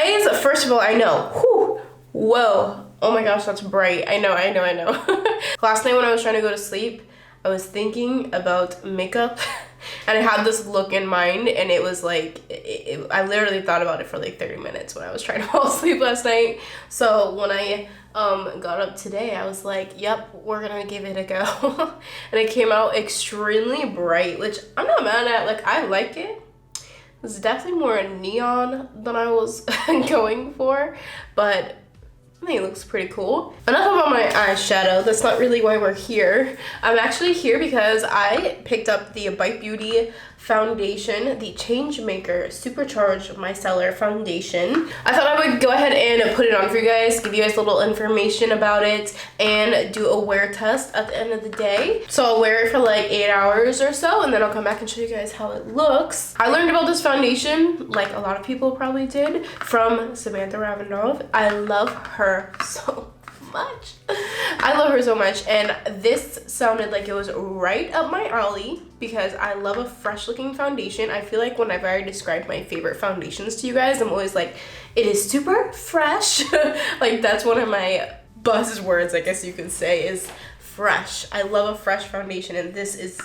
Guys, first of all, I know. Whew, whoa. Oh my gosh, that's bright. I know. Last night when I was trying to go to sleep, I was thinking about makeup and I had this look in mind, and it was like, I literally thought about it for like 30 minutes when I was trying to fall asleep last night. So when I got up today, I was like, yep, we're gonna give it a go. And it came out extremely bright, which I'm not mad at. Like, I like it. It's definitely more neon than I was going for, but I think it looks pretty cool. Enough about my eyeshadow. That's not really why we're here. I'm actually here because I picked up the Bite Beauty foundation, the Changemaker Supercharged Micellar foundation. I thought I would go ahead and put it on for you guys, give you guys a little information about it, and do a wear test at the end of the day. So I'll wear it for like 8 hours or so, and then I'll come back and show you guys how it looks. I learned about this foundation, like a lot of people probably did, from Samantha Ravendov. I love her so much. I love her so much, and this sounded like it was right up my alley because I love a fresh looking foundation. I feel like whenever I describe my favorite foundations to you guys, I'm always like, it is super fresh. Like, that's one of my buzzwords, I guess you could say, is fresh. I love a fresh foundation, and this is,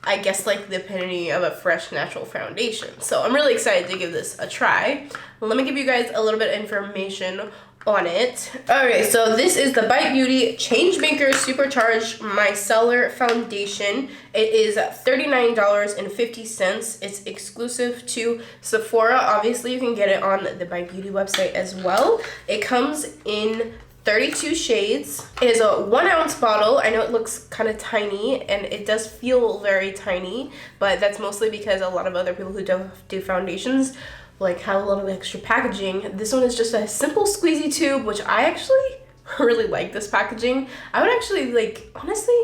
I guess, like the epitome of a fresh natural foundation. So I'm really excited to give this a try. Let me give you guys a little bit of information on it. Alright, so this is the Bite Beauty Changemaker Supercharged Micellar Foundation. It is $39.50. It's exclusive to Sephora. Obviously, you can get it on the Bite Beauty website as well. It comes in 32 shades. It is a 1 ounce bottle. I know it looks kind of tiny, and it does feel very tiny, but that's mostly because a lot of other people who don't do foundations like have a lot of extra packaging. This one is just a simple squeezy tube, which I actually really like this packaging. I would actually, like, honestly,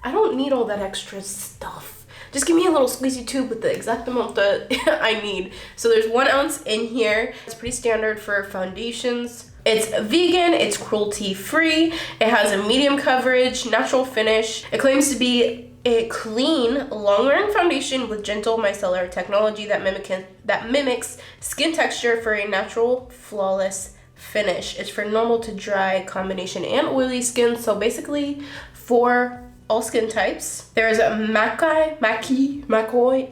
I don't need all that extra stuff. Just give me a little squeezy tube with the exact amount that I need. So there's 1 ounce in here. It's pretty standard for foundations. It's vegan, it's cruelty free, it has a medium coverage, natural finish. It claims to be a clean, long-wearing foundation with gentle micellar technology that mimics skin texture for a natural, flawless finish. It's for normal to dry, combination, and oily skin, so basically for all skin types. There's a McCoy,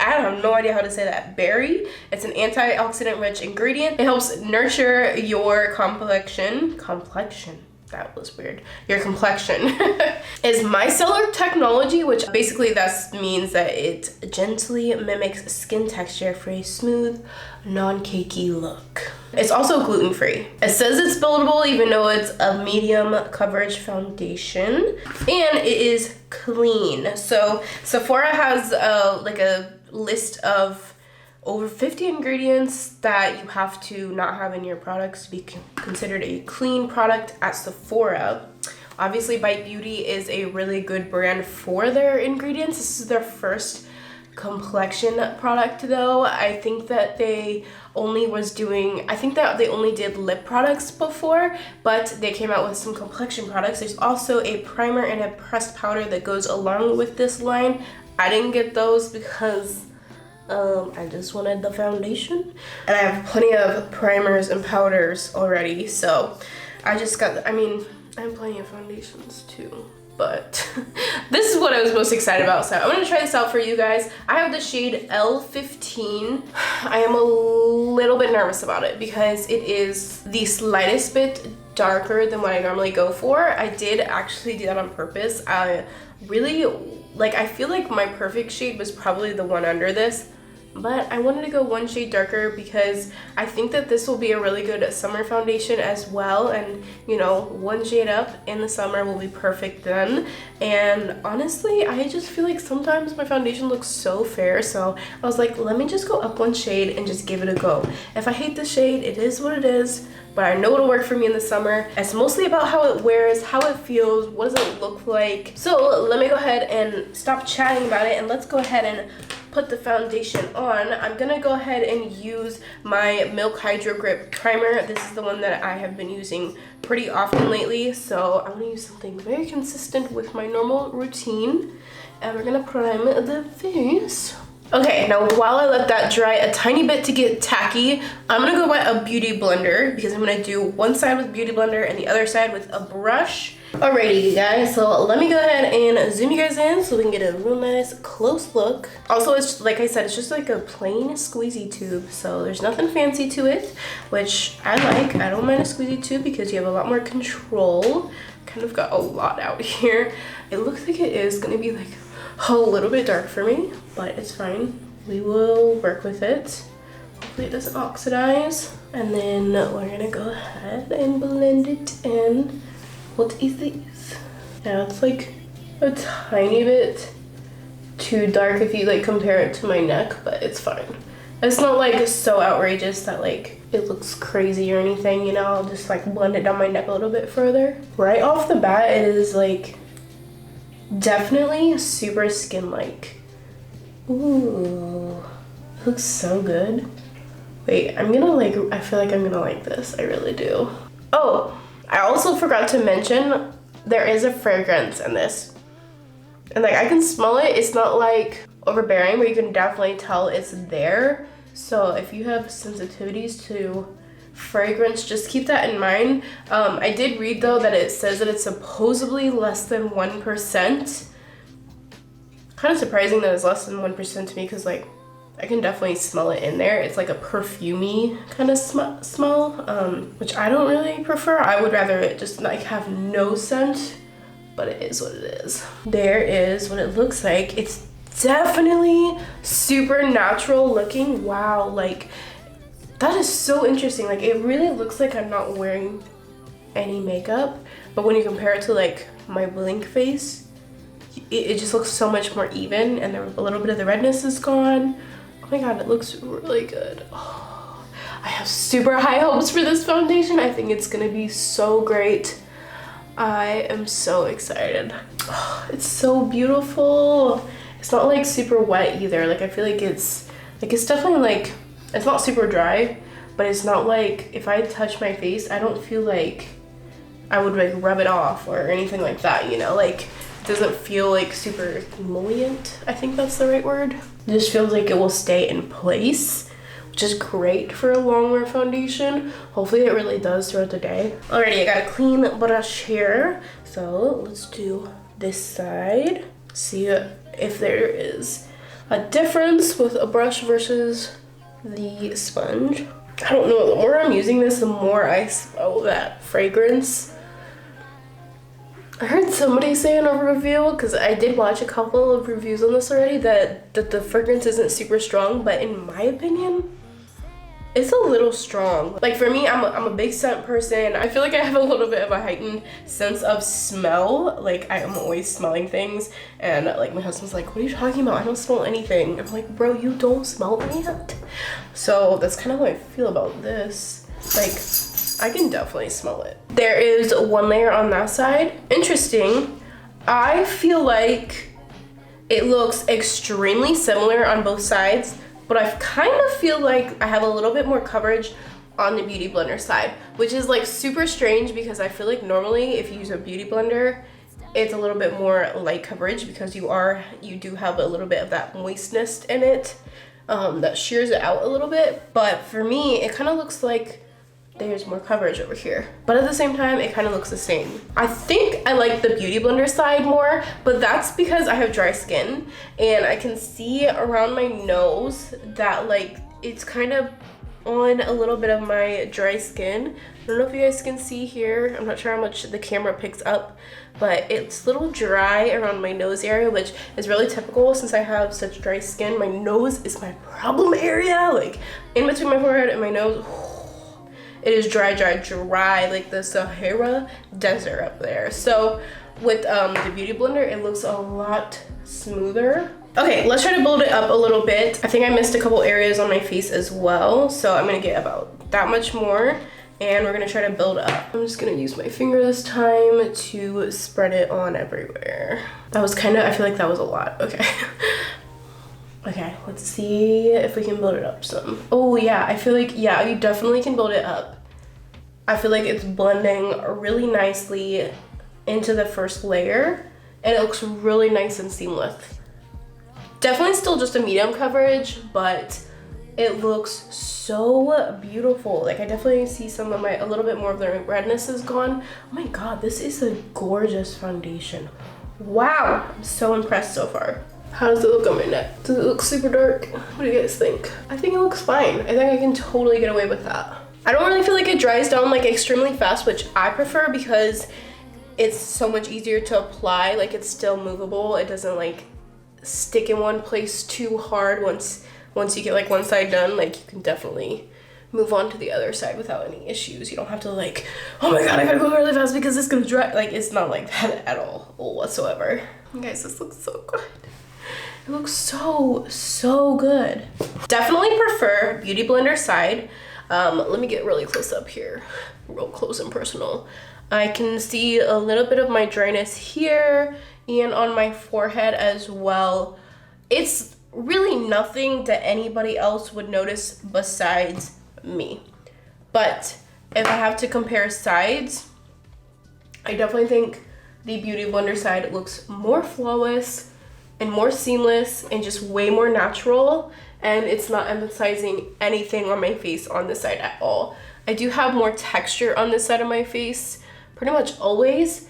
I have no idea how to say that, berry. It's an antioxidant-rich ingredient. It helps nurture your complexion. That was weird. Your complexion. Is micellar technology, which basically that means that it gently mimics skin texture for a smooth, non-cakey look. It's also gluten-free. It says it's buildable even though it's a medium coverage foundation, and it is clean. So Sephora has like a list of over 50 ingredients that you have to not have in your products to be considered a clean product at Sephora. Obviously, Bite Beauty is a really good brand for their ingredients. This is their first complexion product though. I think that they only did lip products before, but they came out with some complexion products. There's also a primer and a pressed powder that goes along with this line. I didn't get those because I just wanted the foundation, and I have plenty of primers and powders already, so I just got, I have plenty of foundations too, but this is what I was most excited about, so I'm gonna try this out for you guys. I have the shade L15. I am a little bit nervous about it because it is the slightest bit darker than what I normally go for. I did actually do that on purpose. I feel like my perfect shade was probably the one under this, but I wanted to go one shade darker because I think that this will be a really good summer foundation as well, and you know, one shade up in the summer will be perfect then. And honestly, I just feel like sometimes my foundation looks so fair, so I was like, let me just go up one shade and just give it a go. If I hate the shade, it is what it is, but I know it'll work for me in the summer. It's mostly about how it wears, how it feels, what does it look like. So let me go ahead and stop chatting about it, and let's go ahead and put the foundation on. I'm gonna go ahead and use my Milk Hydro Grip primer. This is the one that I have been using pretty often lately, so I'm gonna use something very consistent with my normal routine, and we're gonna prime the face. Okay, now while I let that dry a tiny bit to get tacky, I'm gonna go wet a beauty blender because I'm gonna do one side with beauty blender and the other side with a brush. Alrighty, you guys, so let me go ahead and zoom you guys in so we can get a real nice close look. Also, it's like I said, it's just like a plain squeezy tube, so there's nothing fancy to it, which I like. I don't mind a squeezy tube because you have a lot more control. Kind of got a lot out here. It looks like it is gonna be like a little bit dark for me, but it's fine. We will work with it. Hopefully it doesn't oxidize. And then we're gonna go ahead and blend it in. What is this? Yeah, it's like a tiny bit too dark if you like compare it to my neck, but it's fine. It's not like so outrageous that like it looks crazy or anything, you know. I'll just like blend it down my neck a little bit further. Right off the bat, it is like definitely super skin-like. Ooh, looks so good. Wait, I'm gonna like, I feel like I'm gonna like this. I really do. Oh, I also forgot to mention there is a fragrance in this. And like I can smell it. It's not like overbearing, but you can definitely tell it's there. So if you have sensitivities to fragrance, just keep that in mind. I did read though that it says that it's supposedly less than 1%. Kind of surprising that it's less than 1% to me because like I can definitely smell it in there. It's like a perfumey kind of smell, which I don't really prefer. I would rather it just like have no scent, but it is what it is. There is what it looks like. It's definitely super natural looking. Wow, like that is so interesting. Like it really looks like I'm not wearing any makeup, but when you compare it to like my blink face, it just looks so much more even, and a little bit of the redness is gone. Oh my god, it looks really good. Oh, I have super high hopes for this foundation. I think it's gonna be so great. I am so excited. Oh, it's so beautiful. It's not like super wet either. Like I feel like it's definitely like, it's not super dry, but it's not like if I touch my face, I don't feel like I would like rub it off or anything like that, you know? Like it doesn't feel like super emollient. I think that's the right word. It just feels like it will stay in place, which is great for a long wear foundation. Hopefully it really does throughout the day. Alrighty, I got a clean brush here. So let's do this side. See if there is a difference with a brush versus the sponge. I don't know, the more I'm using this, the more I smell that fragrance. I heard somebody say in a review, because I did watch a couple of reviews on this already, that the fragrance isn't super strong, but in my opinion, it's a little strong. Like for me, I'm a big scent person. I feel like I have a little bit of a heightened sense of smell. Like I am always smelling things, and like my husband's like, what are you talking about? I don't smell anything. I'm like, bro, you don't smell that? So that's kind of how I feel about this. Like I can definitely smell it. There is one layer on that side. Interesting. I feel like it looks extremely similar on both sides, but I kind of feel like I have a little bit more coverage on the beauty blender side, which is like super strange because I feel like normally if you use a beauty blender, it's a little bit more light coverage because you do have a little bit of that moistness in it that shears it out a little bit. But for me, it kind of looks like there's more coverage over here, but at the same time it kind of looks the same. I think I like the beauty blender side more, but that's because I have dry skin and I can see around my nose that like it's kind of on a little bit of my dry skin. I don't know if you guys can see here. I'm not sure how much the camera picks up, but it's a little dry around my nose area, which is really typical since I have such dry skin. My nose is my problem area, like in between my forehead and my nose. It is dry, like the Sahara Desert up there. So with the beauty blender, it looks a lot smoother. Okay, let's try to build it up a little bit. I think I missed a couple areas on my face as well, so I'm gonna get about that much more, and we're gonna try to build up. I'm just gonna use my finger this time to spread it on everywhere. That was kind of, I feel like that was a lot. Okay. Okay, let's see if we can build it up some. Oh yeah, I feel like, yeah, you definitely can build it up. I feel like it's blending really nicely into the first layer, and it looks really nice and seamless. Definitely still just a medium coverage, but it looks so beautiful. Like I definitely see some of a little bit more of the redness is gone. Oh my God, this is a gorgeous foundation. Wow, I'm so impressed so far. How does it look on my neck? Does it look super dark? What do you guys think? I think it looks fine. I think I can totally get away with that. I don't really feel like it dries down like extremely fast, which I prefer because it's so much easier to apply. Like it's still movable. It doesn't like stick in one place too hard. Once you get like one side done, like you can definitely move on to the other side without any issues. You don't have to like, oh my God, I gotta go really fast because it's gonna dry. Like it's not like that at all whatsoever. You guys, this looks so good. It looks so good. Definitely prefer Beauty Blender side. Let me get really close up here, real close and personal. I can see a little bit of my dryness here and on my forehead as well. It's really nothing that anybody else would notice besides me. But if I have to compare sides, I definitely think the Beauty Blender side looks more flawless and more seamless and just way more natural, and it's not emphasizing anything on my face on this side at all. I do have more texture on this side of my face pretty much always,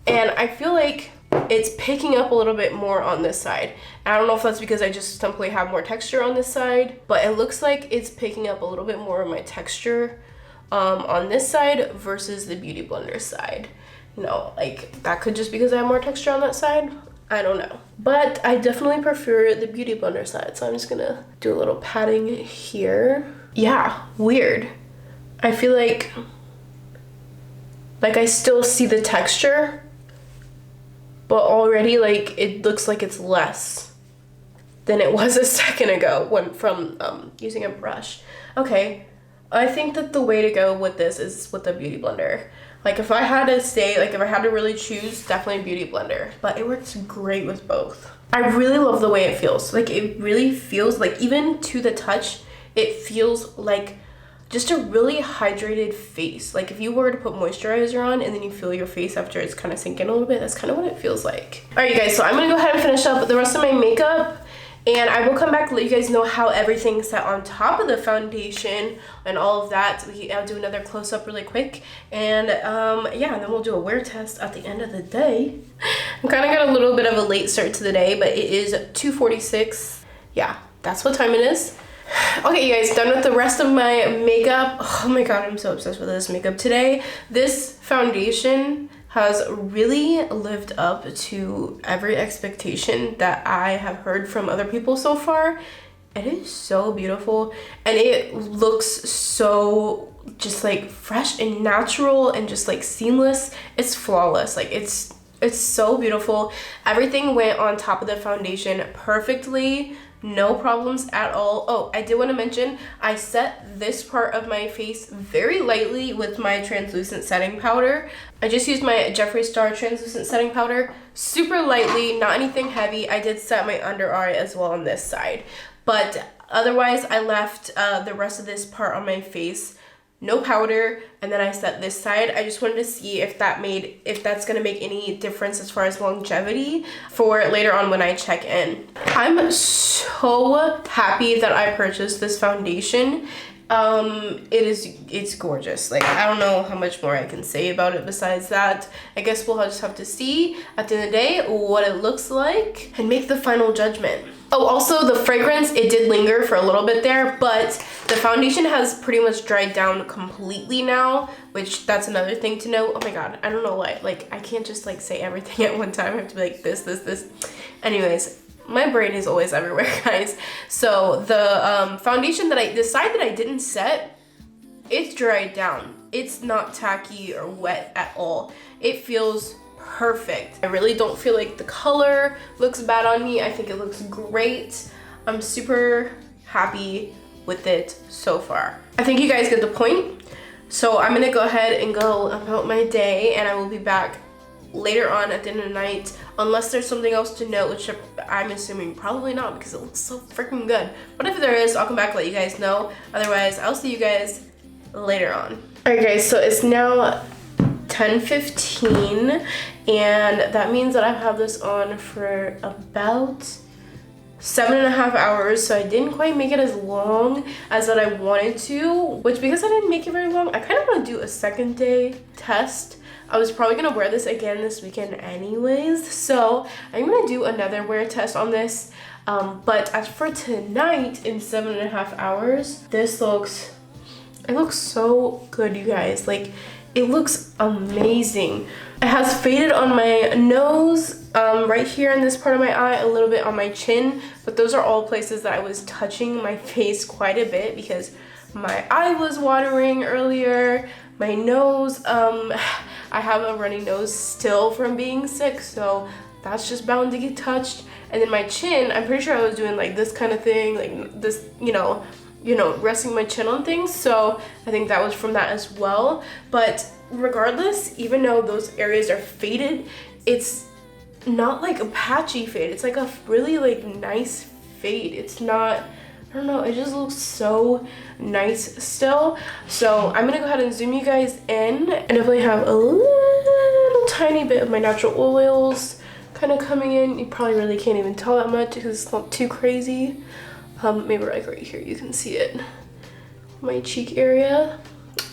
and I feel like it's picking up a little bit more on this side. I don't know if that's because I just simply have more texture on this side, but it looks like it's picking up a little bit more of my texture on this side versus the Beauty Blender side. You know, like that could just because I have more texture on that side. I don't know. But I definitely prefer the Beauty Blender side, so I'm just gonna do a little patting here. Yeah, weird. I feel like I still see the texture, but already like it looks like it's less than it was a second ago from using a brush. Okay, I think that the way to go with this is with the Beauty Blender. Like if I had to say, like if I had to really choose, definitely Beauty Blender, but it works great with both. I really love the way it feels. Like it really feels like, even to the touch, it feels like just a really hydrated face. Like if you were to put moisturizer on and then you feel your face after it's kind of sinking a little bit, that's kind of what it feels like. All right, you guys, so I'm gonna go ahead and finish up the rest of my makeup, and I will come back to let you guys know how everything's set on top of the foundation and all of that. I'll do another close-up really quick, and yeah, and then we'll do a wear test at the end of the day. I'm kind of got a little bit of a late start to the day, but it is 2:46. Yeah, that's what time it is. Okay, you guys, done with the rest of my makeup. Oh my God, I'm so obsessed with this makeup today. This foundation has really lived up to every expectation that I have heard from other people so far. It is so beautiful, and it looks so just like fresh and natural and just like seamless. It's flawless. Like it's so beautiful. Everything went on top of the foundation perfectly. No problems at all. Oh, I did want to mention, I set this part of my face very lightly with my translucent setting powder. I just used my Jeffree Star translucent setting powder, super lightly, not anything heavy. I did set my under eye as well on this side, but otherwise I left the rest of this part on my face no powder, and then I set this side. I just wanted to see if that's gonna make any difference as far as longevity for later on when I check in. I'm so happy that I purchased this foundation. It's gorgeous. Like, I don't know how much more I can say about it besides that. I guess we'll just have to see at the end of the day what it looks like and make the final judgment. Oh, also the fragrance, it did linger for a little bit there, but the foundation has pretty much dried down completely now, which that's another thing to note. Oh my God, I don't know why. Like, I can't just like say everything at one time. I have to be like this. Anyways, my brain is always everywhere, guys. So the foundation the side that I didn't set, it's dried down. It's not tacky or wet at all. It feels perfect. I really don't feel like the color looks bad on me. I think it looks great. I'm super happy with it so far. I think you guys get the point. So I'm gonna go ahead and go about my day, and I will be back later on at the end of the night, unless there's something else to note, which I'm assuming probably not because it looks so freaking good. But if there is, I'll come back and let you guys know. Otherwise, I'll see you guys later on. Alright guys, so it's now 10:15, and that means that I've had this on for about 7.5 hours, so I didn't quite make it as long as that I wanted to, which because I didn't make it very long, I kind of want to do a second day test. I was probably gonna wear this again this weekend anyways, so I'm gonna do another wear test on this. But as for tonight, in 7.5 hours, this looks, it looks so good, you guys. Like, it looks amazing. It has faded on my nose, right here in this part of my eye, a little bit on my chin, but those are all places that I was touching my face quite a bit because my eye was watering earlier. My nose, I have a runny nose still from being sick, so that's just bound to get touched. And then my chin, I'm pretty sure I was doing like this kind of thing, like this, you know, resting my chin on things. So I think that was from that as well. But regardless, even though those areas are faded, it's not like a patchy fade. It's like a really like nice fade. It's not, I don't know, it just looks so nice still. So I'm gonna go ahead and zoom you guys in and definitely have a little tiny bit of my natural oils kind of coming in. You probably really can't even tell that much because it's not too crazy. Maybe like right here you can see it, my cheek area.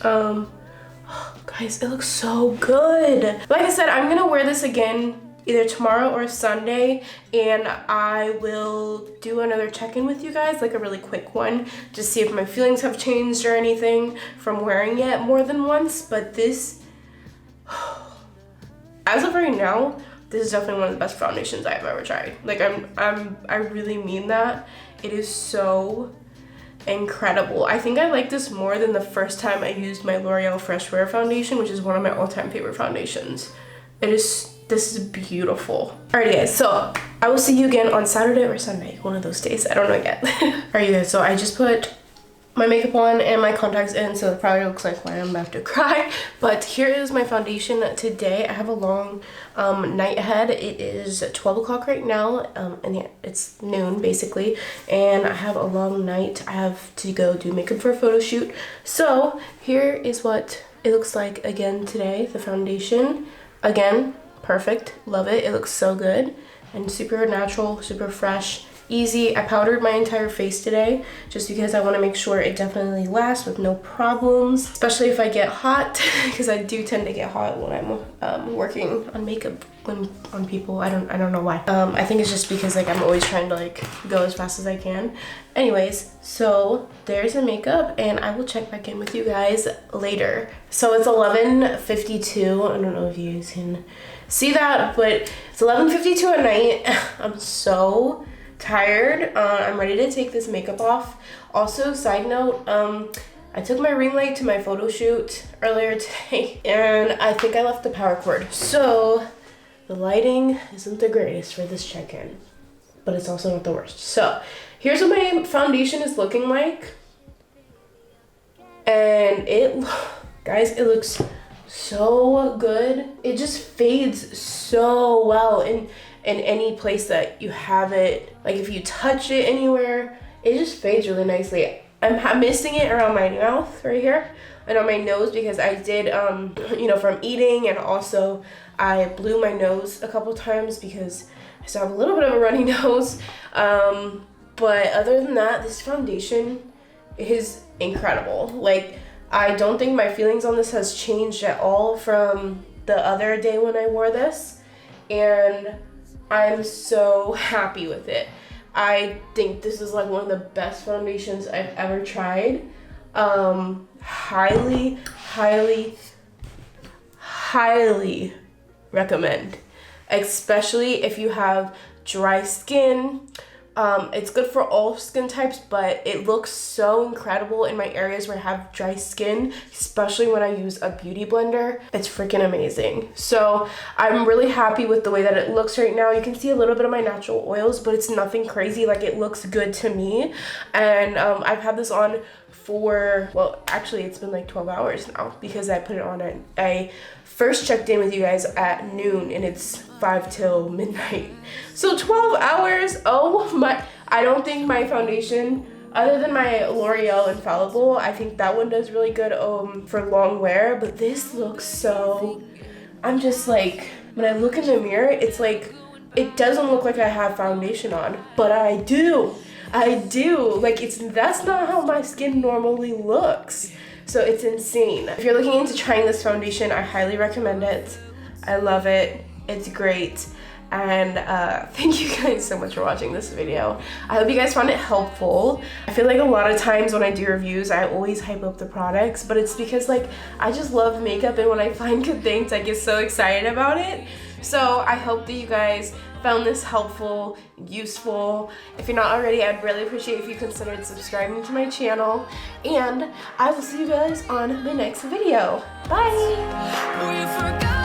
Guys, it looks so good. Like I said, I'm gonna wear this again either tomorrow or Sunday, and I will do another check-in with you guys, like a really quick one, to see if my feelings have changed or anything from wearing it more than once. But this, as of right now, this is definitely one of the best foundations I've ever tried. Like, I really mean that. It is so incredible. I think I like this more than the first time I used my L'Oreal Fresh Wear foundation, which is one of my all-time favorite foundations. This is beautiful. Alrighty guys, so I will see you again on Saturday or Sunday, one of those days. I don't know yet. Alright guys, so I just put my makeup on and my contacts in, so it probably looks like I'm about to cry. But here is my foundation today. I have a long night ahead. It is 12 o'clock right now, and yeah, it's noon basically, and I have a long night. I have to go do makeup for a photo shoot. So here is what it looks like again today. The foundation, again, perfect. Love it. It looks so good and super natural, super fresh. Easy. I powdered my entire face today just because I want to make sure it definitely lasts with no problems, especially if I get hot, because I do tend to get hot when I'm working on makeup on people. I don't know why. I think it's just because like I'm always trying to like go as fast as I can. Anyways, so there's the makeup, and I will check back in with you guys later. So it's 11:52. I don't know if you guys can see that, but it's 11:52 at night. I'm so tired. I'm ready to take this makeup off. Also, side note, I took my ring light to my photo shoot earlier today, and I think I left the power cord. So the lighting isn't the greatest for this check-in, but it's also not the worst. So here's what my foundation is looking like. And guys, it looks so good. It just fades so well in any place that you have it. Like if you touch it anywhere, it just fades really nicely. I'm missing it around my mouth right here and on my nose because I did, from eating, and also I blew my nose a couple times because I still have a little bit of a runny nose. But other than that, this foundation is incredible. Like, I don't think my feelings on this has changed at all from the other day when I wore this, and I'm so happy with it. I think this is like one of the best foundations I've ever tried. Highly, highly, highly recommend, especially if you have dry skin. It's good for all skin types, but it looks so incredible in my areas where I have dry skin, especially when I use a beauty blender. It's freaking amazing. So I'm really happy with the way that it looks right now. You can see a little bit of my natural oils, but it's nothing crazy. Like, it looks good to me. And I've had this on for, well, actually it's been like 12 hours now because I put it on I first checked in with you guys at noon, and it's 5 till midnight. So 12 hours. Oh my, I don't think my foundation, other than my L'Oreal Infallible, I think that one does really good for long wear, but this looks so, I'm just like, when I look in the mirror, it's like it doesn't look like I have foundation on, but I do. Like, that's not how my skin normally looks. So it's insane. If you're looking into trying this foundation, I highly recommend it. I love it. It's great. And thank you guys so much for watching this video. I hope you guys found it helpful. I feel like a lot of times when I do reviews, I always hype up the products, but it's because like I just love makeup, and when I find good things, I get so excited about it. So I hope that you guys found this helpful, useful. If you're not already, I'd really appreciate if you considered subscribing to my channel, and I will see you guys on my next video. Bye!